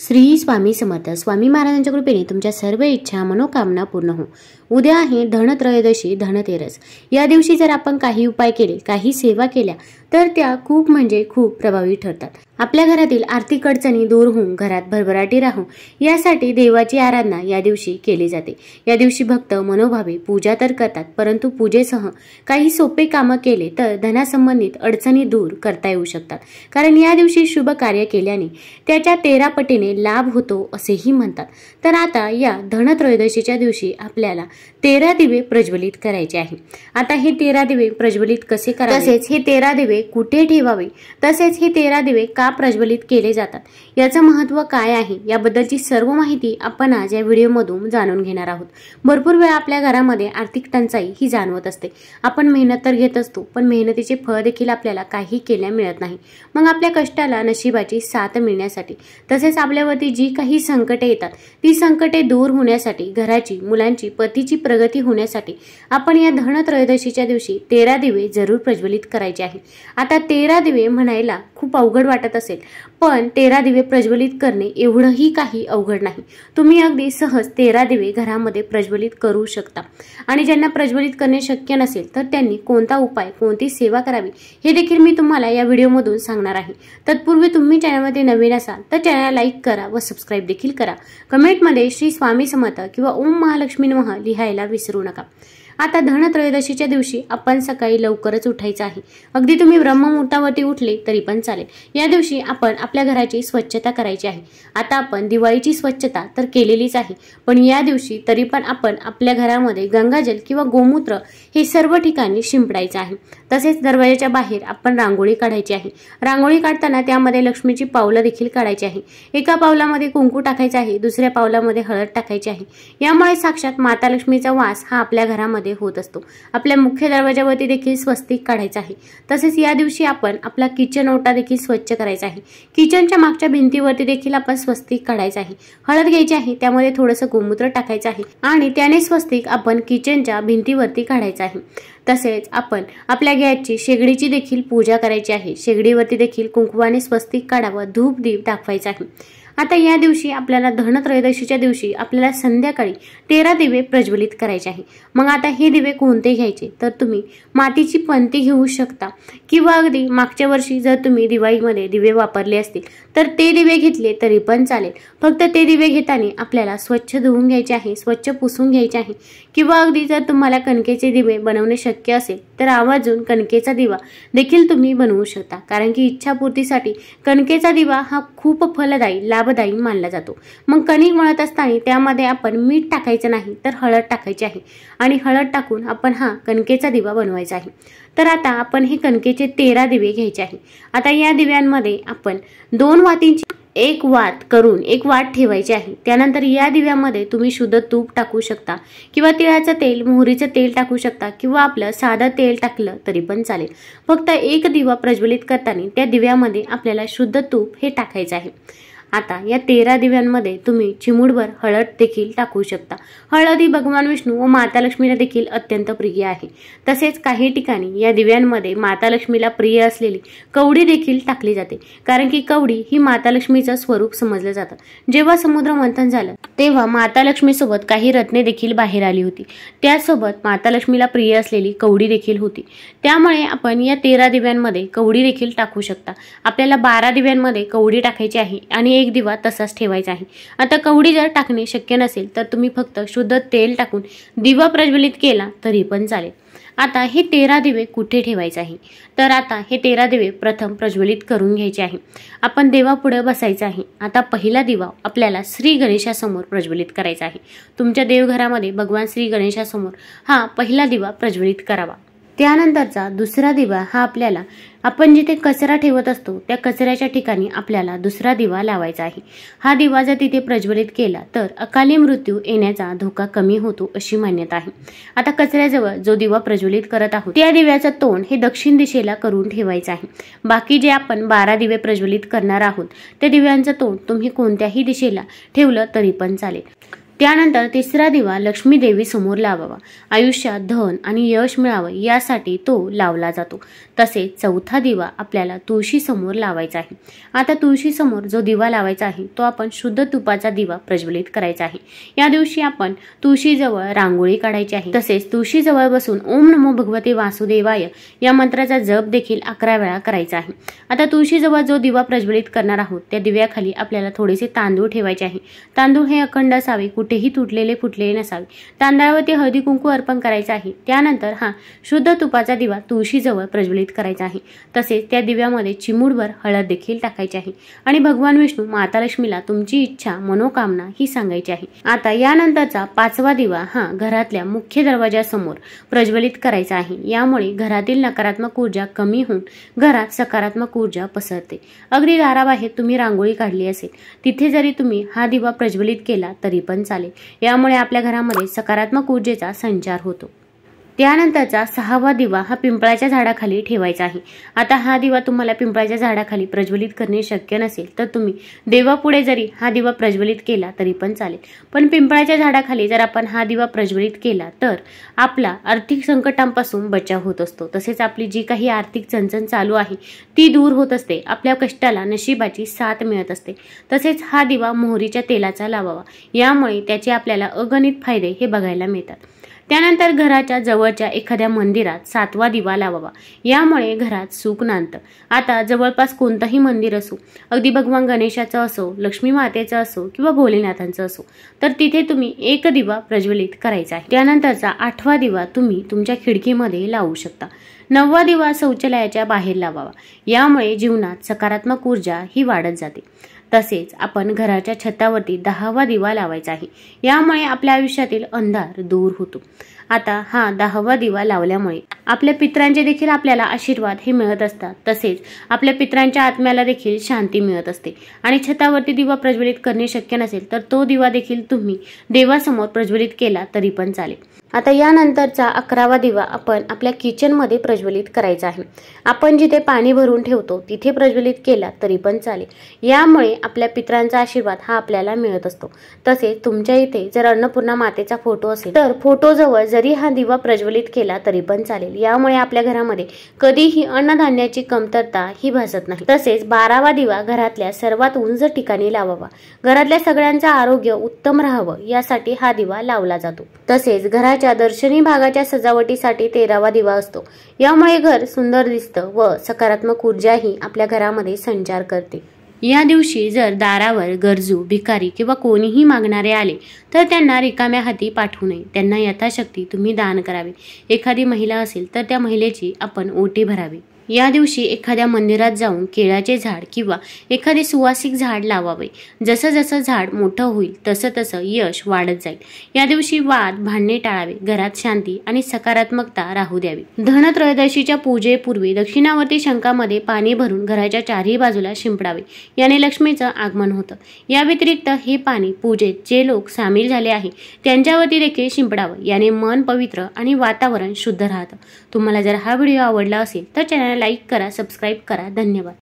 श्री स्वामी समर्थ. स्वामी महाराजांच्या कृपेने तुमच्या सर्व इच्छा मनोकामना पूर्ण हो. उद्या आहे धनत्रयोदशी, धनतेरस. या दिवशी जर आपण काही उपाय केले, काही सेवा केल्या तर त्या खूप म्हणजे खूप प्रभावी ठरतात. आपल्या घरातील आर्थिक अडचणी दूर होऊन घरात भरभराटी राहू यासाठी देवाची आराधना या दिवशी केली जाते. या दिवशी भक्त मनोभावे पूजा तर करतात, परंतु पूजेसह काही सोपे कामं केले तर धनासंबंधित अडचणी दूर करता येऊ शकतात. कारण या दिवशी शुभ कार्य केल्याने त्याच्या 13 पटीने लाभ होतो असेही म्हणतात. तर आता या धनत्रयोदशीच्या दिवशी आपल्याला 13 दिवे प्रज्वलित करायचे आहे. आता हे 13 दिवे प्रज्वलित कसे करावे, तसेच हे 13 दिवे कुठे ठेवावे, तसेच हे 13 दिवे का प्रज्वलित केले जातात, याचं महत्त्व काय आहे, याबद्दलची सर्व माहिती आपण आज या व्हिडिओमधून जाणून घेणार आहोत. भरपूर वेळा आपल्या घरामध्ये आर्थिक टंचाई ही जाणवत असते. आपण मेहनत तर घेत असतो, पण मेहनतीचे फळ देखील आपल्याला काही केल्या मिळत नाही. मग आपल्या कष्टाला नशिबाची साथ मिळण्यासाठी, तसेच आपल्यावरती जी काही संकटे येतात ती संकटे दूर होण्यासाठी, घराची, मुलांची, पतीची प्रगती होण्यासाठी आपण या धनत्रयोदशीच्या दिवशी 13 दिवे जरूर प्रज्वलित करायचे आहे. आता 13 दिवे म्हणायला खूप अवघड वाटत असेल, पण 13 दिवे प्रज्वलित करणे एवढंही काही अवघड नाही. तुम्ही अगदी सहज 13 दिवे घरामध्ये प्रज्वलित करू शकता. आणि ज्यांना प्रज्वलित करणे शक्य नसेल तर त्यांनी कोणता उपाय, कोणती सेवा करावी हे देखील मी तुम्हाला या व्हिडिओमधून सांगणार आहे. तत्पूर्वी तुम्ही चॅनलमध्ये नवीन असाल तर चॅनल लाईक करा व सबस्क्राईब देखील करा. कमेंटमध्ये श्री स्वामी समर्थ किंवा ओम महालक्ष्मी नमः लिहायला विसरू नका. आता धनत्रयोदशीच्या दिवशी आपण सकाळी लवकरच उठायचं आहे. अगदी तुम्ही ब्रह्ममुहूर्तावरती उठले तरी पण चालेल. या दिवशी आपण आपल्या घराची स्वच्छता करायची आहे. आता आपण दिवाळीची स्वच्छता तर केलेलीच आहे, पण या दिवशी तरी पण आपण आपल्या घरामध्ये गंगाजल किंवा गोमूत्र हे सर्व ठिकाणी शिंपडायचं आहे. तसेच दरवाजाच्या बाहेर आपण रांगोळी काढायची आहे. रांगोळी काढताना त्यामध्ये लक्ष्मीची पावलं देखील काढायची आहे. एका पावलामध्ये कुंकू टाकायचं आहे, दुसऱ्या पावलामध्ये हळद टाकायची आहे. यामुळे साक्षात माता लक्ष्मीचा वास हा आपल्या घरामध्ये होत असतो. आपल्या मुख्य दरवाजावरती देखील स्वस्तिक काढायचं आहे. तसेच या दिवशी आपण आपला किचन ओटा देखील स्वच्छ करायचा आहे. किचनच्या मागच्या भिंतीवरती देखील आपण स्वस्तिक काढायचं आहे. हळद घ्यायची आहे, त्यामध्ये थोडंसं गोमूत्र टाकायचं आहे आणि त्याने स्वस्तिक आपण किचनच्या भिंतीवरती काढायचं आहे. तसेच आपण आपल्या गॅसची, शेगडीची देखील पूजा करायची आहे. शेगडीवरती देखील कुंकवाने स्वस्तिक काढावं, धूप दीप दाखवायचा आहे. आता या दिवशी आपल्याला धनत्रयोदशीच्या दिवशी आपल्याला संध्याकाळी 13 दिवे प्रज्वलित करायचे आहे. मग आता हे दिवे कोणते घ्यायचे, तर तुम्ही मातीची पणती घेऊ शकता किंवा अगदी मागच्या वर्षी जर तुम्ही दिवाळीमध्ये दिवे वापरले असतील तर ते दिवे घेतले तरी पण चालेल. फक्त ते दिवे घेताना आपल्याला स्वच्छ धुवून घ्यायचे आहे, स्वच्छ पुसून घ्यायचे आहे. किंवा अगदी जर तुम्हाला कणकेचे दिवे बनवणे शक्य असेल तर आवर्जून कणकेचा दिवा देखील तुम्ही बनवू शकता. कारण की इच्छापूर्तीसाठी कणकेचा दिवा हा खूप फलदायी, लाभदायी मानला जातो. मग कणिक मळत असताना त्यामध्ये आपण मीठ टाकायचं नाही तर हळद टाकायची आहे आणि हळद टाकून आपण हा कणकेचा दिवा बनवायचा आहे. तर आता आपण हे कणकेचे 13 दिवे घ्यायचे आहे. आता या दिव्यांमध्ये आपण 2 वातींची एक वात करून एक वात ठेवायची आहे. त्यानंतर या दिव्यामध्ये तुम्ही शुद्ध तूप टाकू शकता किंवा तिळाचं तेल, मोहरीचं तेल टाकू शकता किंवा आपलं साधं तेल टाकलं तरी पण चालेल. फक्त एक दिवा प्रज्वलित करताना त्या दिव्यामध्ये आपल्याला शुद्ध तूप हे टाकायचं आहे. आता या 13 दिव्यांमध्ये तुम्ही चिमूटभर हळद देखील टाकू शकता. हळद ही भगवान विष्णू व माता लक्ष्मीला देखील अत्यंत प्रिय आहे. तसेच काही ठिकाणी या दिव्यांमध्ये माता लक्ष्मीला प्रिय असलेली कवडी देखील टाकली जाते. कारण की कवडी ही माता लक्ष्मीचं स्वरूप समजलं जातं. जेव्हा समुद्र मंथन झालं तेव्हा माता लक्ष्मीसोबत काही रत्ने देखील बाहेर आली होती. त्यासोबत माता लक्ष्मीला प्रिय असलेली कवडी देखील होती. त्यामुळे आपण या 13 दिव्यांमध्ये कवडी देखील टाकू शकता. आपल्याला 12 दिव्यांमध्ये कवडी टाकायची आहे आणि एक दिवा तसाच ठेवायचा आहे. आता कवडी जर टाकणे शक्य नसेल तर तुम्ही फक्त शुद्ध तेल टाकून दिवा प्रज्वलित केला तरी पण चालेल. आता हे 13 दिवे कुठे ठेवायचे आहे, तर आता हे 13 दिवे प्रथम प्रज्वलित करून घ्यायचे आहे. आपण देवापुढे बसायचं आहे. आता पहिला दिवा आपल्याला श्री गणेशासमोर प्रज्वलित करायचा आहे. तुमच्या देवघरामध्ये भगवान श्री गणेशासमोर हा पहिला दिवा प्रज्वलित करावा. त्यानंतरचा दुसरा दिवा हा आपल्याला आपण जिथे कचरा ठेवत असतो त्या कचऱ्याच्या ठिकाणी आपल्याला दुसरा दिवा लावायचा आहे. हा दिवा जर तिथे प्रज्वलित केला तर अकाली मृत्यू येण्याचा धोका कमी होतो अशी मान्यता आहे. आता कचऱ्याजवळ जो दिवा प्रज्वलित करत आहोत त्या दिव्याचं तोंड हे दक्षिण दिशेला करून ठेवायचं आहे. बाकी जे आपण 12 दिवे प्रज्वलित करणार आहोत त्या दिव्यांचं तोंड तुम्ही कोणत्याही दिशेला ठेवलं तरी पण चालेल. त्यानंतर तिसरा दिवा लक्ष्मी देवी समोर लावावा. आयुष्यात धन आणि यश मिळावं यासाठी तो लावला जातो. तसेच चौथा दिवा आपल्याला तुळशी समोर लावायचा आहे. आता तुळशी समोर जो दिवा लावायचा आहे तो आपण शुद्ध तुपाचा दिवा प्रज्वलित करायचा आहे. या दिवशी आपण तुळशीजवळ रांगोळी काढायची आहे. तसेच तुळशीजवळ बसून ओम नमो भगवते वासुदेवाय या मंत्राचा जप देखील 11 वेळा करायचा आहे. आता तुळशीजवळ जो दिवा प्रज्वलित करणार आहोत त्या दिव्याखाली आपल्याला थोडेसे तांदूळ ठेवायचे आहे. तांदूळ हे अखंड असावे, कुठेही तुटलेले फुटलेले नसावे. तांदळावरती हळदी कुंकू अर्पण करायचं आहे. त्यानंतर हा शुद्ध तुपाचा दिवा तुळशीजवळ प्रज्वलित करायचा आहे. तसेच त्या दिव्यामध्ये चिमूटभर हळद देखील टाकायची आहे आणि भगवान विष्णू माता लक्ष्मीला तुमची इच्छा मनोकामना ही सांगायची आहे. आता यानंतरचा 5वा दिवा हा घरातल्या मुख्य दरवाजासमोर प्रज्वलित करायचा आहे. यामुळे घरातील नकारात्मक ऊर्जा कमी होऊन घरात सकारात्मक ऊर्जा पसरते. अगदी दाराबाहेर तुम्ही रांगोळी काढली असेल तिथे जरी तुम्ही हा दिवा प्रज्वलित केला तरी पण चालेल. यामुळे आपल्या घरामध्ये सकारात्मक ऊर्जेचा संचार होतो. त्यानंतरचा 6वा दिवा हा पिंपळाच्या झाडाखाली ठेवायचा आहे. आता हा दिवा तुम्हाला पिंपळाच्या झाडाखाली प्रज्वलित करणे शक्य नसेल तर तुम्ही देवापुढे जरी हा दिवा प्रज्वलित केला तरी पण चालेल. पण पिंपळाच्या झाडाखाली जर आपण हा दिवा प्रज्वलित केला तर आपला आर्थिक संकटांपासून बचाव होत असतो. तसेच आपली जी काही आर्थिक चणचण चालू आहे ती दूर होत असते. आपल्या कष्टाला नशिबाची साथ मिळत असते. तसेच हा दिवा मोहरीच्या तेलाचा लावावा. यामुळे त्याचे आपल्याला अगणित फायदे हे बघायला मिळतात. त्यानंतर घराच्या जवळच्या एखाद्या मंदिरात 7वा दिवा लावावा. यामुळे घरात सुख नांदतं. आता जवळपास कोणतंही मंदिर असो, अगदी भगवान गणेशाचं असो, लक्ष्मी मातेचं असो किंवा भोलेनाथांचं असो, तर तिथे तुम्ही एक दिवा प्रज्वलित करायचा आहे. त्यानंतरचा 8वा दिवा तुम्ही तुमच्या खिडकीमध्ये लावू शकता. 9वा दिवा शौचालयाच्या बाहेर लावावा. यामुळे जीवनात सकारात्मक ऊर्जा ही वाढत जाते. तसेच आपण घराच्या छतावरती 10वा दिवा लावायचा आहे. यामुळे आपल्या आयुष्यातील अंधार दूर होतो. आता हा 10वा दिवा लावल्यामुळे आपल्या पितरांचे देखील आपल्याला आशीर्वाद हे मिळत असतात. तसेच आपल्या पितरांच्या आत्म्याला देखील शांती मिळत असते. आणि छतावरती दिवा प्रज्वलित करणे शक्य नसेल तर तो दिवा देखील तुम्ही देवासमोर प्रज्वलित केला तरी पण चालेल. आता यानंतरचा 11वा दिवा आपण आपल्या किचनमध्ये प्रज्वलित करायचा आहे. आपण जिथे पाणी भरून ठेवतो तिथे प्रज्वलित केला तरी पण चालेल. यामुळे आपल्या पितरांचा आशीर्वाद हा आपल्याला मिळत असतो. तसेच तुमच्या इथे जर अन्नपूर्णा मातेचा फोटो असेल तर फोटोजवळ जरी हा दिवा प्रज्वलित केला तरी पण चालेल. यामुळे आपल्या घरामध्ये कधीही अन्नधान्याची कमतरता ही भासत नाही. तसेच 12वा दिवा घरातल्या सर्वात उंच ठिकाणी लावावा. घरातल्या सगळ्यांचं आरोग्य उत्तम राहावं यासाठी हा दिवा लावला जातो. तसेच घराच्या दर्शनी भागाच्या सजावटीसाठी 13वा दिवा असतो. यामुळे घर सुंदर दिसतं व सकारात्मक ऊर्जाही आपल्या घरामध्ये संचार करते. या दिवशी जर दारावर गरजू, भिकारी किंवा कोणीही मागणारे आले तर त्यांना रिकाम्या हाती पाठवू नये. त्यांना यथाशक्ती तुम्ही दान करावे. एखादी महिला असेल तर त्या महिलेची आपण ओटी भरावी. या दिवशी एखाद्या मंदिरात जाऊन केळाचे झाड किंवा एखादे सुवासिक झाड लावावे. जसं जसं झाड मोठं होईल तसं तसं यश वाढत जाईल. या दिवशी वाद भांडणे टाळावे. घरात शांती आणि सकारात्मकता राहू द्यावी. धनत्रयोदशीच्या पूजेपूर्वी दक्षिणावर्ती शंखामध्ये पाणी भरून घराच्या चारही बाजूला शिंपडावे. याने लक्ष्मीचं आगमन होतं. या व्यतिरिक्त हे पाणी पूजेत जे लोक सामील झाले आहे त्यांच्यावरती देखील शिंपडावं. याने मन पवित्र आणि वातावरण शुद्ध राहतं. तुम्हाला जर हा व्हिडिओ आवडला असेल तर चॅनल लाईक करा, सबस्क्राईब करा. धन्यवाद.